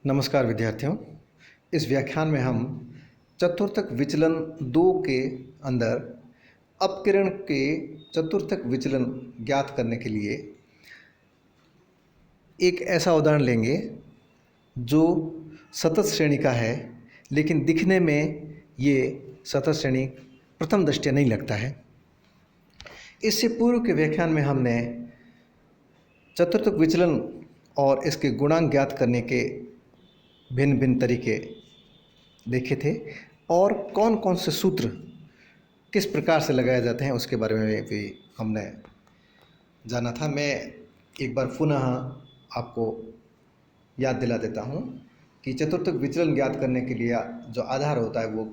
नमस्कार विद्यार्थियों। इस व्याख्यान में हम चतुर्थक विचलन 2 के अंदर अपकिरण के चतुर्थक विचलन ज्ञात करने के लिए एक ऐसा उदाहरण लेंगे जो सतत श्रेणी का है, लेकिन दिखने में ये सतत श्रेणी प्रथम दृष्टया नहीं लगता है। इससे पूर्व के व्याख्यान में हमने चतुर्थक विचलन और इसके गुणांक ज्ञात करने के भिन्न भिन्न तरीके देखे थे और कौन कौन से सूत्र किस प्रकार से लगाए जाते हैं उसके बारे में भी हमने जाना था। मैं एक बार पुनः आपको याद दिला देता हूँ कि चतुर्थक विचलन ज्ञात करने के लिए जो आधार होता है वो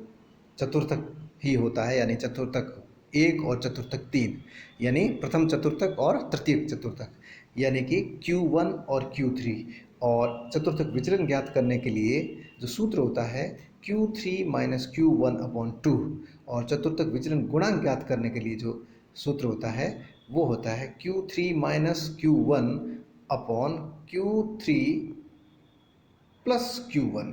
चतुर्थक ही होता है, यानी चतुर्थक 1 और चतुर्थक 3, यानी प्रथम चतुर्थक और तृतीयक चतुर्थक, यानी कि Q1 और Q3। और चतुर्थक विचलन ज्ञात करने के लिए जो सूत्र होता है Q3 - Q1/2, और चतुर्थक विचलन गुणांक ज्ञात करने के लिए जो सूत्र होता है वो होता है Q3 - Q1/Q3 + Q1।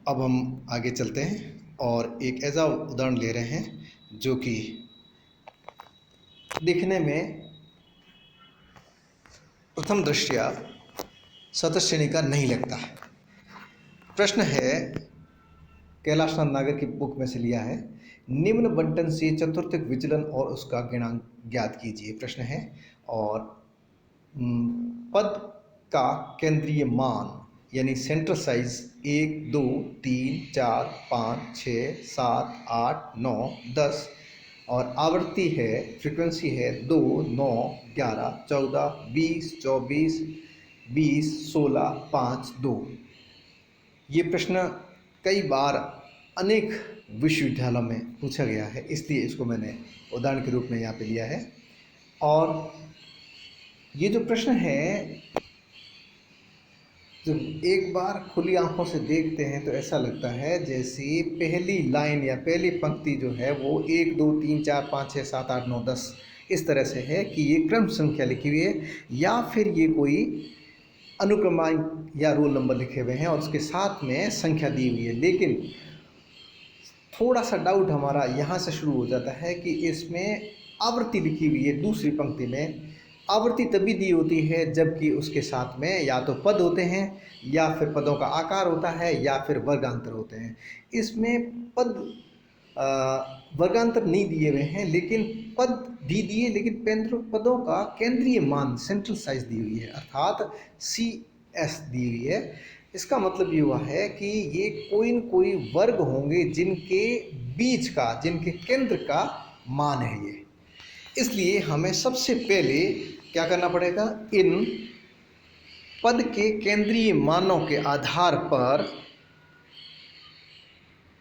अब हम आगे चलते हैं और एक ऐसा उदाहरण ले रहे हैं जो कि दिखने में प्रथम दृष्टया सतत श्रेणी का नहीं लगता है। प्रश्न है, कैलाशनाथ नागर की बुक में से लिया है, निम्न बंटन से चतुर्थक विचलन और उसका गुणांक ज्ञात कीजिए। प्रश्न है और पद का केंद्रीय मान यानी सेंट्रल साइज 1, 2, 3, 4, 5, 6, 7, 8, 9, 10 और आवृत्ति है, फ्रीक्वेंसी है 2, 9, 11, 14, 20, 24, 20, 16, 5, 2। ये प्रश्न कई बार अनेक विश्वविद्यालयों में पूछा गया है, इसलिए इसको मैंने उदाहरण के रूप में यहाँ पे लिया है। और ये जो प्रश्न है, जब एक बार खुली आंखों से देखते हैं तो ऐसा लगता है जैसे पहली लाइन या पहली पंक्ति जो है वो 1, 2, 3, 4, 5, 6, 7, 8, 9, 10 इस तरह से है कि ये क्रम संख्या लिखी हुई है या फिर ये कोई अनुक्रमांक या रोल नंबर लिखे हुए हैं और उसके साथ में संख्या दी हुई है। लेकिन थोड़ा सा डाउट हमारा यहाँ से शुरू हो जाता है कि इसमें आवृत्ति लिखी हुई है दूसरी पंक्ति में। आवृत्ति तभी दी होती है जबकि उसके साथ में या तो पद होते हैं या फिर पदों का आकार होता है या फिर वर्गांतर होते हैं। इसमें पद वर्गांतर नहीं दिए हुए हैं, लेकिन पद दी दिए, लेकिन पदों का केंद्रीय मान सेंट्रल साइज दी हुई है, अर्थात CS दी हुई है। इसका मतलब ये हुआ है कि ये कोई न कोई वर्ग होंगे जिनके बीच का, जिनके केंद्र का मान है ये। इसलिए हमें सबसे पहले क्या करना पड़ेगा, इन पद के केंद्रीय मानों के आधार पर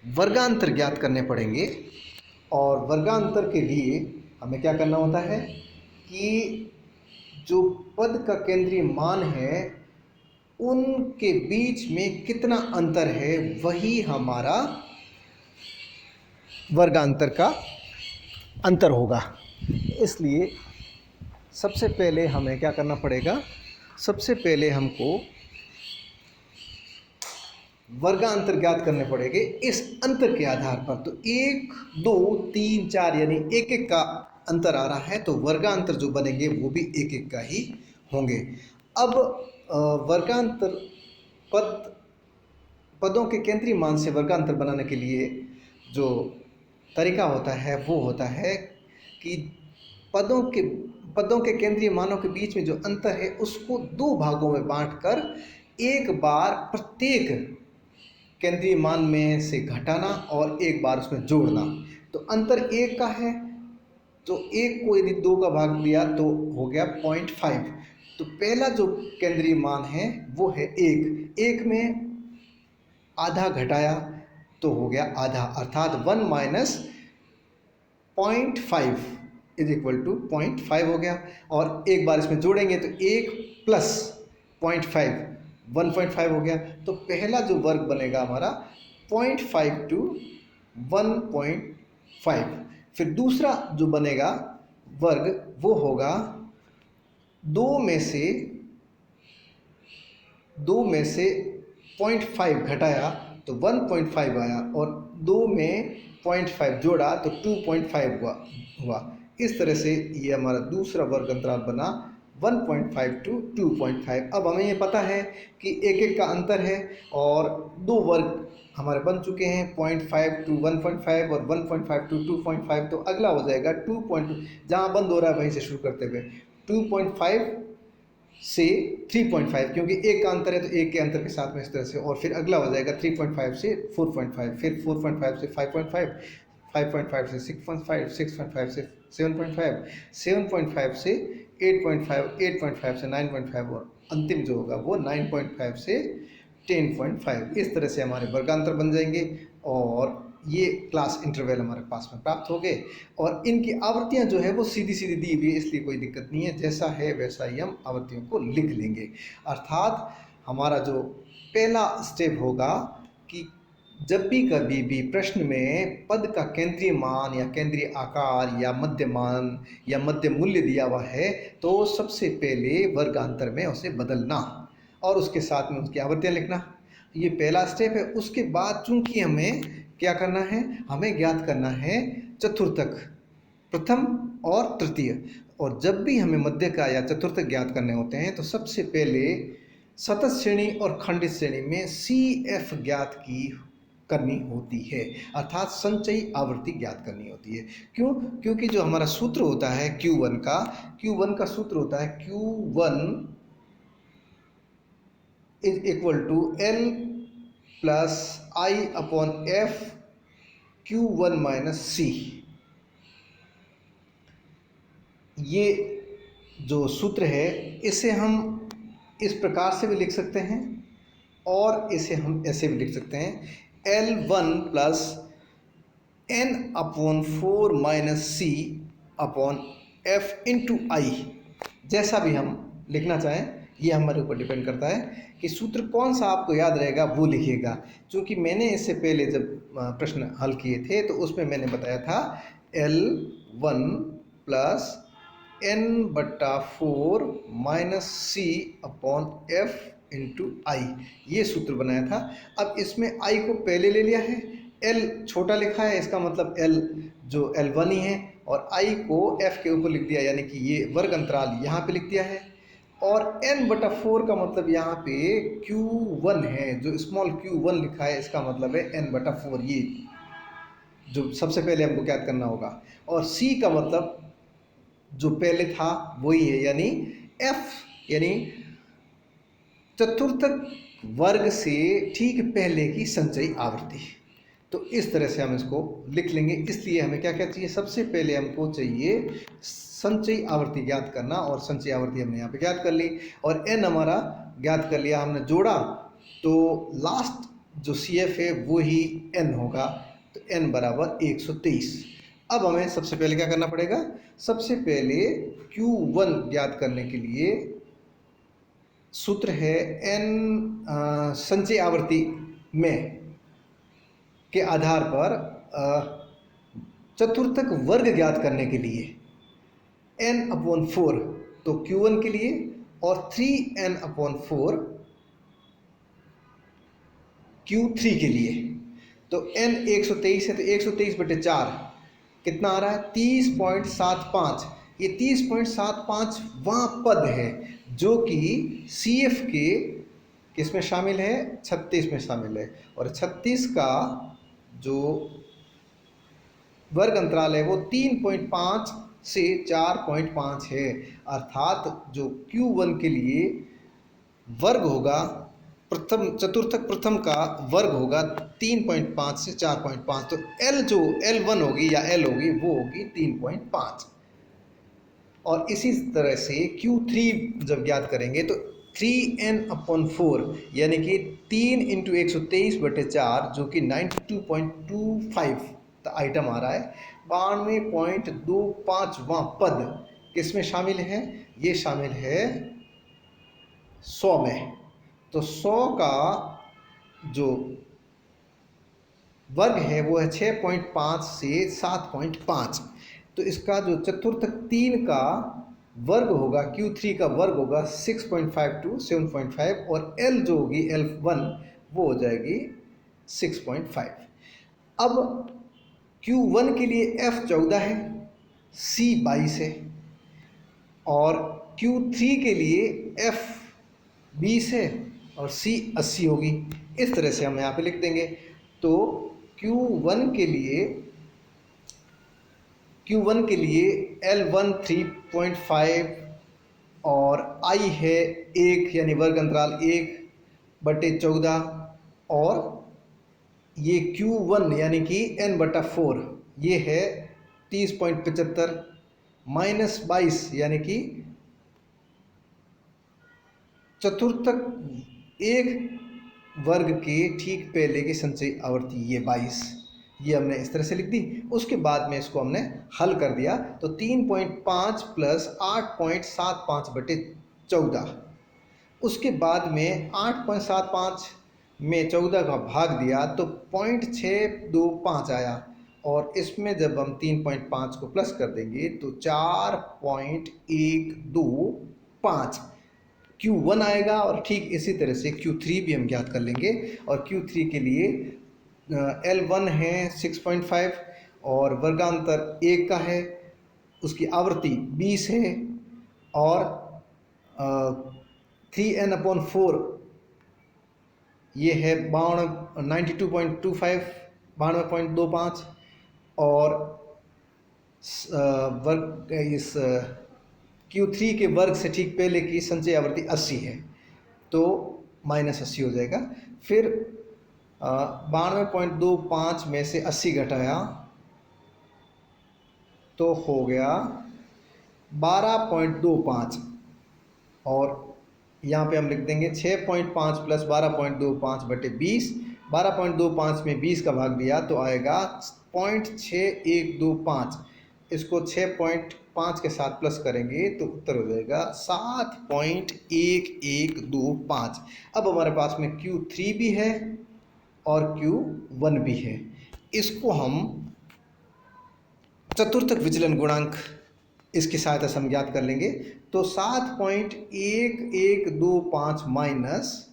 वर्गांतर ज्ञात करने पड़ेंगे। और वर्गांतर के लिए हमें क्या करना होता है कि जो पद का केंद्रीय मान है उनके बीच में कितना अंतर है वही हमारा वर्गांतर का अंतर होगा। इसलिए सबसे पहले हमें क्या करना पड़ेगा, सबसे पहले हमको वर्गांतर ज्ञात करने पड़ेंगे इस अंतर के आधार पर। तो 1, 2, 3, 4 यानी 1-1 का अंतर आ रहा है, तो वर्गांतर जो बनेंगे वो भी 1-1 का ही होंगे। अब वर्गांतर पदों के केंद्रीय मान से वर्गांतर बनाने के लिए जो तरीका होता है वो होता है कि पदों के केंद्रीय मानों के बीच में जो अंतर है उसको 2 भागों में बांटकर एक बार प्रत्येक केंद्रीय मान में से घटाना और एक बार उसमें जोड़ना। तो अंतर 1 का है तो 1 को यदि 2 का भाग दिया तो हो गया 0.5। तो पहला जो केंद्रीय मान है वो है 1 में आधा घटाया तो हो गया आधा, अर्थात 1 - 0.5 = 0.5 हो गया। और एक बार इसमें जोड़ेंगे तो 1 + 0.5 1.5 हो गया। तो पहला जो वर्ग बनेगा हमारा 0.5 to 1.5। फिर दूसरा जो बनेगा वर्ग वो होगा 2 में से 2 में से 0.5 घटाया तो 1.5 आया, और 2 में 0.5 जोड़ा तो 2.5 हुआ। इस तरह से ये हमारा दूसरा वर्ग अंतराल बना 1.5 टू 2.5। अब हमें ये पता है कि एक एक का अंतर है, और दो वर्ग हमारे बन चुके हैं, 0.5 टू 1.5 और 1.5 टू 2.5। तो अगला हो जाएगा 2. जहाँ बंद हो रहा है वहीं से शुरू करते हुए 2.5 से 3.5, क्योंकि एक का अंतर है तो एक के अंतर के साथ में इस तरह से, और फिर अगला हो जाएगा 3.5 से 4.5, फिर 4.5 से 5.5, 5.5 से 6.5, 6.5 से 7.5, 7.5 से 8.5, 8.5 से 9.5, और अंतिम जो होगा वो 9.5 से 10.5। इस तरह से हमारे वर्गांतर बन जाएंगे, और ये क्लास इंटरवल हमारे पास में प्राप्त हो गए। और इनकी आवृत्तियां जो है वो सीधी सीधी दी हुई है, इसलिए कोई दिक्कत नहीं है, जैसा है वैसा ही हम आवृत्तियों को लिख लेंगे। अर्थात हमारा जो पहला स्टेप होगा कि जब भी कभी भी प्रश्न में पद का केंद्रीय मान या केंद्रीय आकार या मध्य मान या मध्य मूल्य दिया हुआ है, तो सबसे पहले वर्गांतर में उसे बदलना और उसके साथ में उसकी आवृत्तियां लिखना। ये पहला स्टेप है। उसके बाद चूंकि हमें क्या करना है, हमें ज्ञात करना है चतुर्थक, प्रथम और तृतीय। और जब भी हमें मध्य का या चतुर्थक ज्ञात करने होते हैं तो सबसे पहले सतत श्रेणी और खंडित श्रेणी में CF ज्ञात करनी होती है, अर्थात संचयी आवृत्ति ज्ञात करनी होती है। क्यों? क्योंकि जो हमारा सूत्र होता है Q1 का सूत्र होता है Q1 is equal to L plus I upon F Q1 minus C। ये जो सूत्र है इसे हम इस प्रकार से भी लिख सकते हैं, और इसे हम ऐसे भी लिख सकते हैं, L1 plus N upon 4 minus C upon F into I। जैसा भी हम लिखना चाहें, ये हमारे ऊपर डिपेंड करता है कि सूत्र कौन सा आपको याद रहेगा वो लिखिएगा। क्योंकि मैंने इससे पहले जब प्रश्न हल किए थे तो उसमें मैंने बताया था L1 plus N/4 minus C upon F into I, ये सूत्र बनाया था। अब इसमें I को पहले ले लिया है, L छोटा लिखा है, इसका मतलब L जो L1 ही है, और I को F के ऊपर लिख दिया, यानी कि ये वर्ग अंतराल यहाँ पे लिख दिया है। और N/4 का मतलब यहाँ पे Q1 है, जो स्मॉल Q1 लिखा है इसका मतलब है N/4, ये जो सबसे पहले हमको ज्ञात करना होगा। और C का मतलब जो पहले था वही है, यानी F, यानी चतुर्थक वर्ग से ठीक पहले की संचयी आवृत्ति। तो इस तरह से हम इसको लिख लेंगे। इसलिए हमें क्या क्या चाहिए, सबसे पहले हमको चाहिए संचयी आवृत्ति ज्ञात करना, और संचयी आवृत्ति हमने यहाँ पे ज्ञात कर ली, और n हमारा ज्ञात कर लिया हमने, जोड़ा तो लास्ट जो CF है वो ही n होगा, तो n बराबर 123। अब हमें सबसे पहले क्या करना पड़ेगा, सबसे पहले Q1 ज्ञात करने के लिए सूत्र है n संचयी आवृत्ति में के आधार पर चतुर्थक वर्ग ज्ञात करने के लिए N/4 तो Q1 के लिए, और 3N/4 Q3 के लिए। तो N 123 है, तो 123/4 कितना आ रहा है, 30.75। ये 30.75 वहाँ पद है जो कि CF के किस में शामिल है, 36 में शामिल है, और 36 का जो वर्ग अंतराल है वो 3.5 से 4.5 है। अर्थात जो Q1 के लिए वर्ग होगा, प्रथम चतुर्थक प्रथम का वर्ग होगा 3.5 से 4.5, तो L जो L1 होगी या L होगी वो होगी 3.5। और इसी तरह से Q3 जब ज्ञात करेंगे तो 3N/4 यानी कि 3 इंटू 123/4 जो कि 92.25 आइटम आ रहा है, 92.25वां पद किस में शामिल है, ये शामिल है 100 में। तो 100 का जो वर्ग है वो है 6.5 से 7.5। तो इसका जो चतुर्थक 3 का वर्ग होगा, Q3 का वर्ग होगा 6.5 to 7.5 और L जो होगी L1 वो हो जाएगी 6.5। अब Q1 के लिए F 14 है, C 22 है और Q3 के लिए F 20 है और C 80 होगी। इस तरह से हम यहाँ पे लिख देंगे। तो Q1 के लिए L1 3.5 और I है 1 यानी वर्ग अंतराल 1/14 और ये Q1 यानी कि n/4 ये है 30.75 माइनस 22 यानी कि चतुर्थक एक वर्ग के ठीक पहले की संचयी आवर्ती ये 22, ये हमने इस तरह से लिख दी। उसके बाद में इसको हमने हल कर दिया तो 3.5 प्लस 8.75/14। उसके बाद में 8.75 में 14 का भाग दिया तो 0.625 आया और इसमें जब हम 3.5 को प्लस कर देंगे तो 4.125 Q1 आएगा। और ठीक इसी तरह से Q3 भी हम ज्ञात कर लेंगे और Q3 के लिए L1 है 6.5 और वर्गांतर 1 का है, उसकी आवृत्ति 20 है और 3n/4 ये है 92.25 92.25 और वर्ग इस Q3 के वर्ग से ठीक पहले की संचयी आवृत्ति 80 है तो -80 हो जाएगा। फिर 92.25 में से 80 घटाया तो हो गया 12.25 और यहाँ पे हम लिख देंगे 6.5 प्लस 12.25/20। 12.25 में 20 का भाग दिया तो आएगा 0.6125। इसको 6.5 के साथ प्लस करेंगे तो उत्तर हो जाएगा 7.1125। अब हमारे पास में Q3 भी है और Q1 भी है। इसको हम चतुर्थक विचलन गुणांक इसकी सहायता से हम ज्ञात कर लेंगे। तो 7.1125 माइनस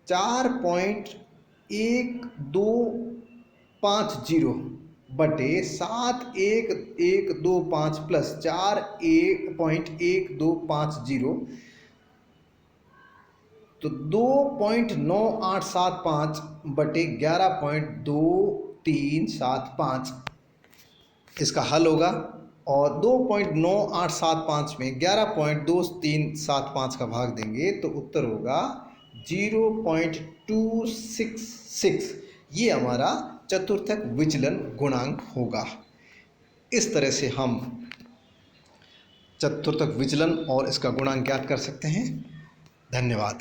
4.1250/7125 प्लस 4.1250 तो 2.9875/11.2375 इसका हल होगा। और 2.9875 में 11.2375 का भाग देंगे तो उत्तर होगा 0.266। ये हमारा चतुर्थक विचलन गुणांक होगा। इस तरह से हम चतुर्थक विचलन और इसका गुणांक ज्ञात कर सकते हैं। धन्यवाद।